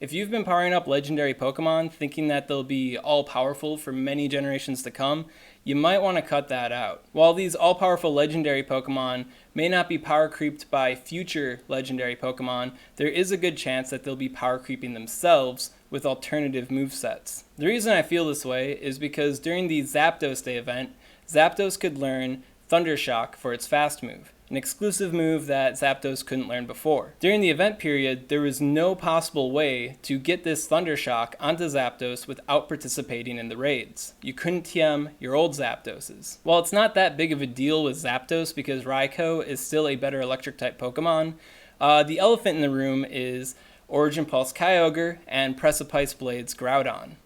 If you've been powering up legendary Pokemon thinking that they'll be all-powerful for many generations to come, you might want to cut that out. While these all-powerful legendary Pokemon may not be power creeped by future legendary Pokemon, there is a good chance that they'll be power creeping themselves with alternative movesets. The reason I feel this way is because during the Zapdos Day event, Zapdos could learn Thunder Shock for its fast move, an exclusive move that Zapdos couldn't learn before. During the event period, there was no possible way to get this Thunder Shock onto Zapdos without participating in the raids. You couldn't TM your old Zapdoses. While it's not that big of a deal with Zapdos because Raikou is still a better electric type Pokemon, the elephant in the room is Origin Pulse Kyogre and Precipice Blades Groudon.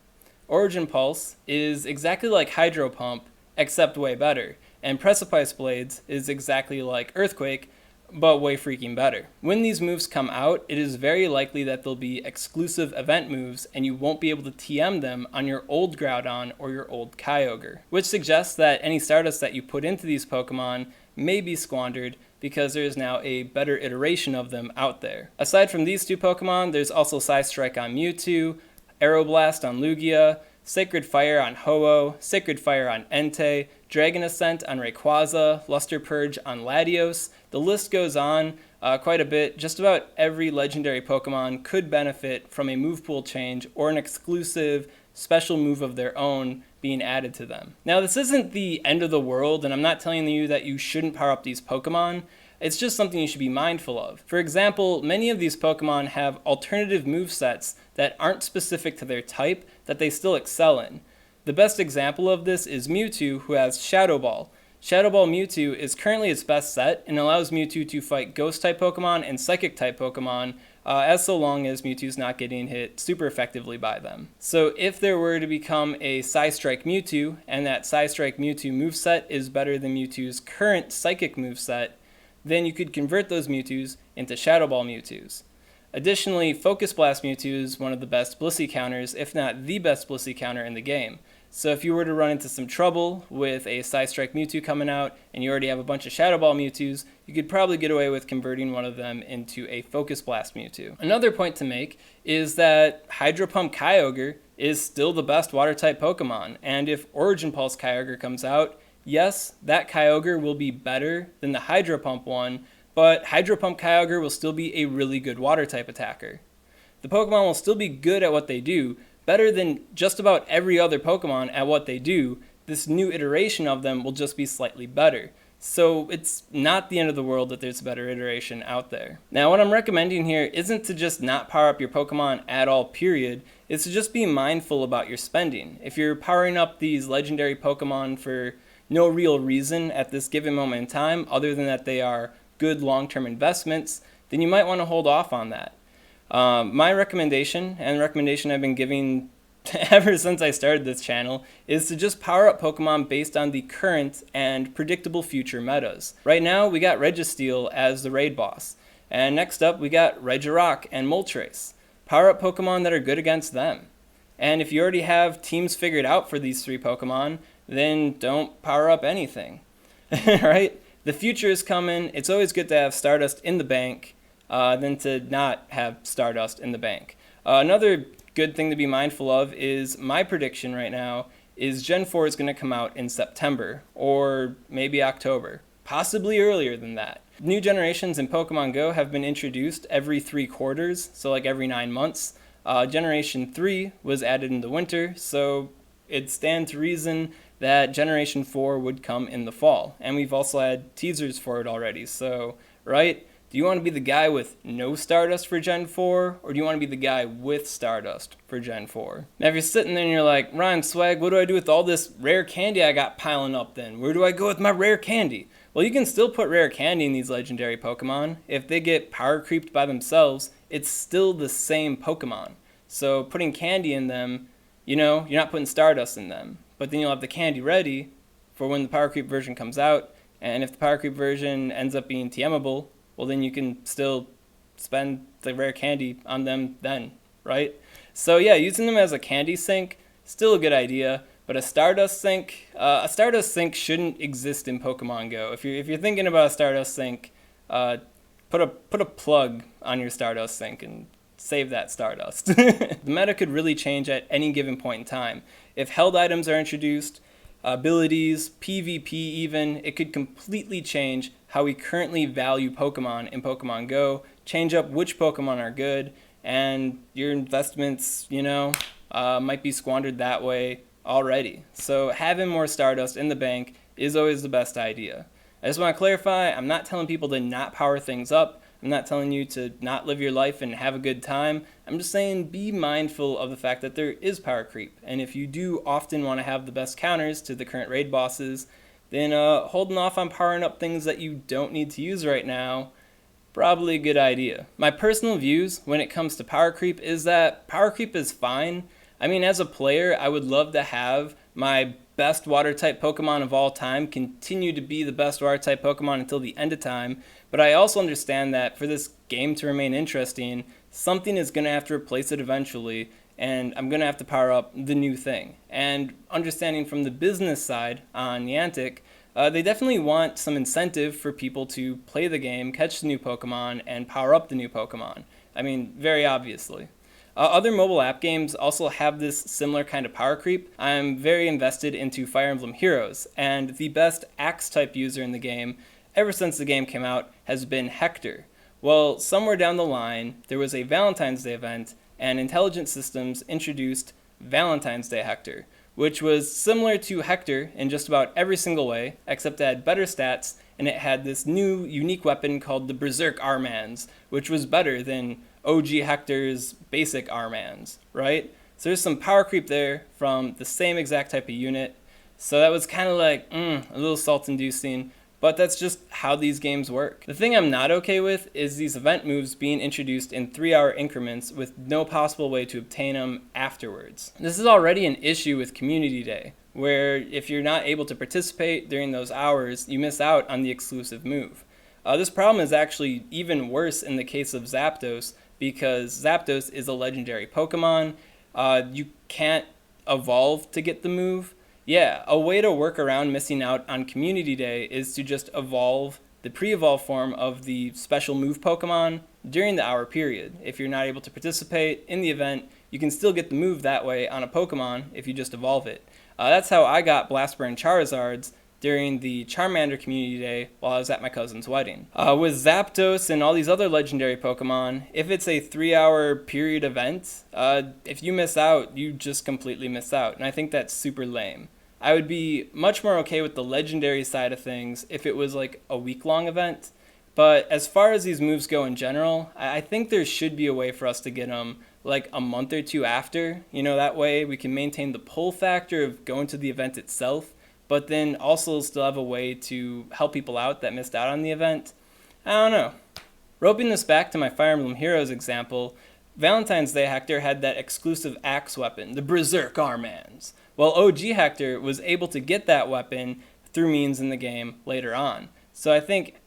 Origin Pulse is exactly like Hydro Pump, except way better. And Precipice Blades is exactly like Earthquake, but way freaking better. When these moves come out, it is very likely that they'll be exclusive event moves and you won't be able to TM them on your old Groudon or your old Kyogre, which suggests that any Stardust that you put into these Pokemon may be squandered because there is now a better iteration of them out there. Aside from these two Pokemon, there's also Psystrike on Mewtwo, Aeroblast on Lugia, Sacred Fire on Ho-Oh, Sacred Fire on Entei, Dragon Ascent on Rayquaza, Luster Purge on Latios. The list goes on quite a bit. Just about every legendary Pokemon could benefit from a move pool change or an exclusive special move of their own being added to them. Now, this isn't the end of the world, and I'm not telling you that you shouldn't power up these Pokemon. It's just something you should be mindful of. For example, many of these Pokemon have alternative movesets that aren't specific to their type that they still excel in. The best example of this is Mewtwo, who has Shadow Ball. Shadow Ball Mewtwo is currently its best set and allows Mewtwo to fight Ghost-type Pokemon and Psychic-type Pokemon as so long as Mewtwo's not getting hit super effectively by them. So if there were to become a Psystrike Mewtwo, and that Psystrike Mewtwo moveset is better than Mewtwo's current Psychic moveset, then you could convert those Mewtwo's into Shadow Ball Mewtwo's. Additionally, Focus Blast Mewtwo is one of the best Blissey counters, if not the best Blissey counter in the game. So if you were to run into some trouble with a Psystrike Mewtwo coming out, and you already have a bunch of Shadow Ball Mewtwo's, you could probably get away with converting one of them into a Focus Blast Mewtwo. Another point to make is that Hydro Pump Kyogre is still the best Water-type Pokemon, and if Origin Pulse Kyogre comes out, yes, that Kyogre will be better than the Hydro Pump one, but Hydro Pump Kyogre will still be a really good Water-type attacker. The Pokemon will still be good at what they do, better than just about every other Pokemon at what they do. This new iteration of them will just be slightly better. So it's not the end of the world that there's a better iteration out there. Now, what I'm recommending here isn't to just not power up your Pokemon at all, period. It's to just be mindful about your spending. If you're powering up these legendary Pokemon for no real reason at this given moment in time, other than that they are good long-term investments, then you might want to hold off on that. My recommendation, and the recommendation I've been giving ever since I started this channel, is to just power up Pokemon based on the current and predictable future metas. Right now, we got Registeel as the raid boss, and next up we got Regirock and Moltres. Power up Pokemon that are good against them. And if you already have teams figured out for these three Pokemon, then don't power up anything, right? The future is coming. It's always good to have Stardust in the bank than to not have Stardust in the bank. Another good thing to be mindful of is my prediction right now is Gen 4 is going to come out in September or maybe October, possibly earlier than that. New generations in Pokemon Go have been introduced every 3 quarters, so like every 9 months. Generation 3 was added in the winter, so it stands to reason that Generation 4 would come in the fall. And we've also had teasers for it already. So, right? Do you want to be the guy with no Stardust for Gen 4? Or do you want to be the guy with Stardust for Gen 4? Now, if you're sitting there and you're like, Ryan Swag, what do I do with all this rare candy I got piling up then? Where do I go with my rare candy? Well, you can still put rare candy in these legendary Pokemon. If they get power creeped by themselves, it's still the same Pokemon. So putting candy in them, you know, you're not putting Stardust in them. But then you'll have the candy ready for when the Power Creep version comes out, and if the Power Creep version ends up being TMable, well then you can still spend the rare candy on them then, right? So yeah, using them as a candy sink, still a good idea, but a Stardust sink shouldn't exist in Pokemon Go. If you're thinking about a Stardust sink, put a plug on your Stardust sink and save that Stardust. The meta could really change at any given point in time. If held items are introduced, abilities, PvP even, it could completely change how we currently value Pokemon in Pokemon Go, change up which Pokemon are good, and your investments, might be squandered that way already. So having more Stardust in the bank is always the best idea. I just want to clarify, I'm not telling people to not power things up. I'm not telling you to not live your life and have a good time. I'm just saying be mindful of the fact that there is power creep. And if you do often want to have the best counters to the current raid bosses, then holding off on powering up things that you don't need to use right now, probably a good idea. My personal views when it comes to power creep is that power creep is fine. I mean, as a player, I would love to have my best water-type Pokemon of all time continue to be the best water-type Pokemon until the end of time, but I also understand that for this game to remain interesting, something is going to have to replace it eventually, and I'm going to have to power up the new thing. And understanding from the business side on Niantic, they definitely want some incentive for people to play the game, catch the new Pokemon, and power up the new Pokemon. I mean, very obviously. Other mobile app games also have this similar kind of power creep. I'm very invested into Fire Emblem Heroes, and the best Axe-type user in the game, ever since the game came out, has been Hector. Well, somewhere down the line, there was a Valentine's Day event, and Intelligent Systems introduced Valentine's Day Hector, which was similar to Hector in just about every single way, except it had better stats, and it had this new unique weapon called the Berserk Armans, which was better than OG Hector's basic Armans, right? So there's some power creep there from the same exact type of unit. So that was kind of like, a little salt-inducing, but that's just how these games work. The thing I'm not okay with is these event moves being introduced in 3-hour increments with no possible way to obtain them afterwards. This is already an issue with Community Day, where if you're not able to participate during those hours, you miss out on the exclusive move. This problem is actually even worse in the case of Zapdos, because Zapdos is a legendary Pokemon. You can't evolve to get the move. Yeah, a way to work around missing out on Community Day is to just evolve the pre-evolve form of the special move Pokemon during the hour period. If you're not able to participate in the event, you can still get the move that way on a Pokemon if you just evolve it. That's how I got Blastburn Charizards during the Charmander Community Day while I was at my cousin's wedding. With Zapdos and all these other legendary Pokemon, if it's a 3-hour period event, if you miss out, you just completely miss out, and I think that's super lame. I would be much more okay with the legendary side of things if it was like a week-long event, but as far as these moves go in general, I think there should be a way for us to get them like a month or two after. That way we can maintain the pull factor of going to the event itself, but then also still have a way to help people out that missed out on the event. I don't know. Roping this back to my Fire Emblem Heroes example, Valentine's Day Hector had that exclusive axe weapon, the Berserk Armans. Well, OG Hector was able to get that weapon through means in the game later on. So I think,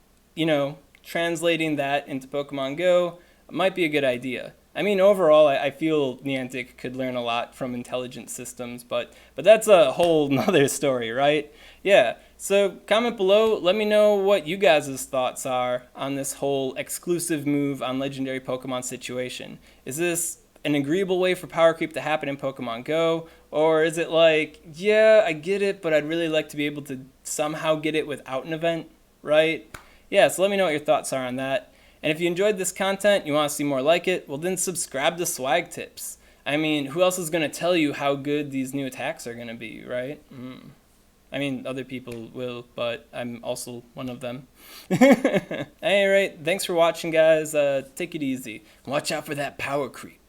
translating that into Pokemon Go might be a good idea. I mean, overall, I feel Niantic could learn a lot from Intelligent Systems, but that's a whole nother story, right? Yeah, so comment below, let me know what you guys' thoughts are on this whole exclusive move on Legendary Pokemon situation. Is this an agreeable way for power creep to happen in Pokemon Go? Or is it like, yeah, I get it, but I'd really like to be able to somehow get it without an event, right? Yeah, so let me know what your thoughts are on that. And if you enjoyed this content, you want to see more like it, well then subscribe to Swag Tips. I mean, who else is going to tell you how good these new attacks are going to be, right? I mean, other people will, but I'm also one of them. Anyway, thanks for watching, guys. Take it easy. Watch out for that power creep.